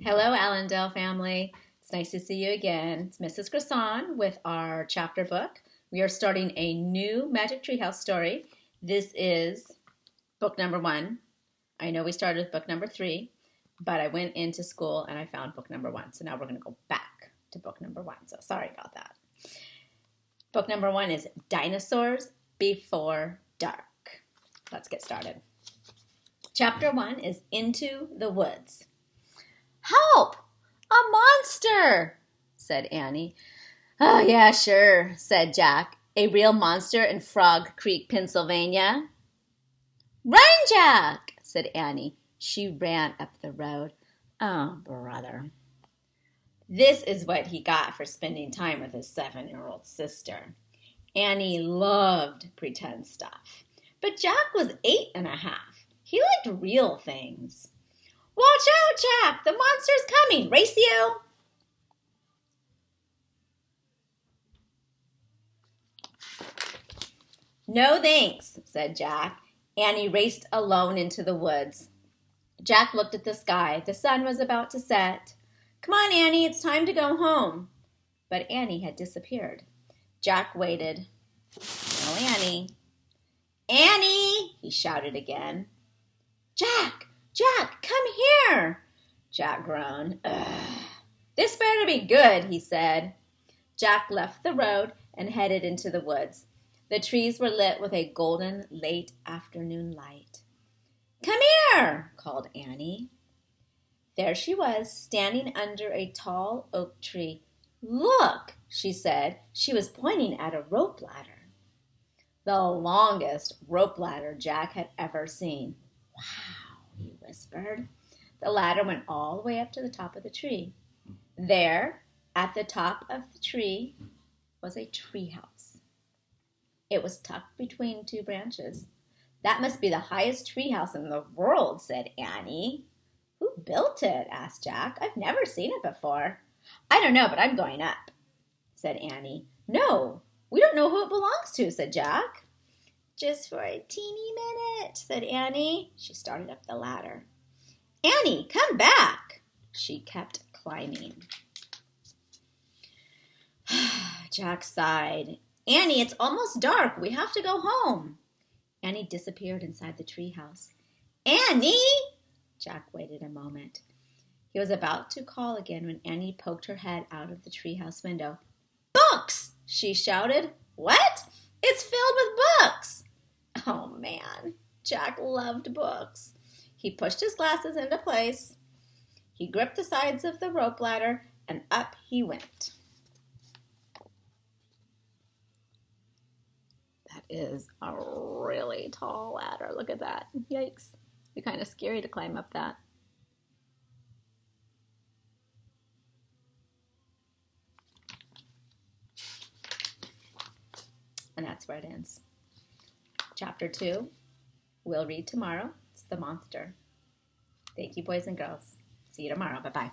Hello, Allendale family. It's nice to see you again. It's Mrs. Croissant with our chapter book. We are starting a new Magic Treehouse story. This is book number 1. I know we started with book number 3, but I went into school and I found book number 1. So now we're going to go back to book number 1. So sorry about that. Book number 1 is Dinosaurs Before Dark. Let's get started. Chapter 1 is Into the Woods. "Help! A monster!" said Annie. "Oh, yeah, sure," said Jack. "A real monster in Frog Creek, Pennsylvania?" "Run, Jack!" said Annie. She ran up the road. Oh, brother. This is what he got for spending time with his 7-year-old sister. Annie loved pretend stuff, but Jack was 8.5. He liked real things. "Watch out, Jack! The monster's coming! Race you!" "No thanks," said Jack. Annie raced alone into the woods. Jack looked at the sky. The sun was about to set. "Come on, Annie, it's time to go home." But Annie had disappeared. Jack waited. No Annie. "Annie!" he shouted again. "Jack! Jack, come here!" Jack groaned. "Ugh. This better be good," he said. Jack left the road and headed into the woods. The trees were lit with a golden late afternoon light. "Come here!" called Annie. There she was, standing under a tall oak tree. "Look," she said. She was pointing at a rope ladder. The longest rope ladder Jack had ever seen. "Wow," he whispered. The ladder went all the way up to the top of the tree. There, at the top of the tree, was a treehouse. It was tucked between 2 branches. "That must be the highest treehouse in the world," said Annie. "Who built it?" asked Jack. "I've never seen it before." "I don't know, but I'm going up," said Annie. "No, we don't know who it belongs to," said Jack. "Just for a teeny minute," said Annie. She started up the ladder. "Annie, come back!" She kept climbing. Jack sighed. "Annie, it's almost dark. We have to go home." Annie disappeared inside the treehouse. "Annie!" Jack waited a moment. He was about to call again when Annie poked her head out of the treehouse window. "Books!" she shouted. "What?" "It's filled with books." Oh, man. Jack loved books. He pushed his glasses into place. He gripped the sides of the rope ladder, and up he went. That is a really tall ladder. Look at that. Yikes. It'd be kind of scary to climb up that. And that's where it ends. Chapter 2, we'll read tomorrow. It's the monster. Thank you, boys and girls. See you tomorrow. Bye-bye.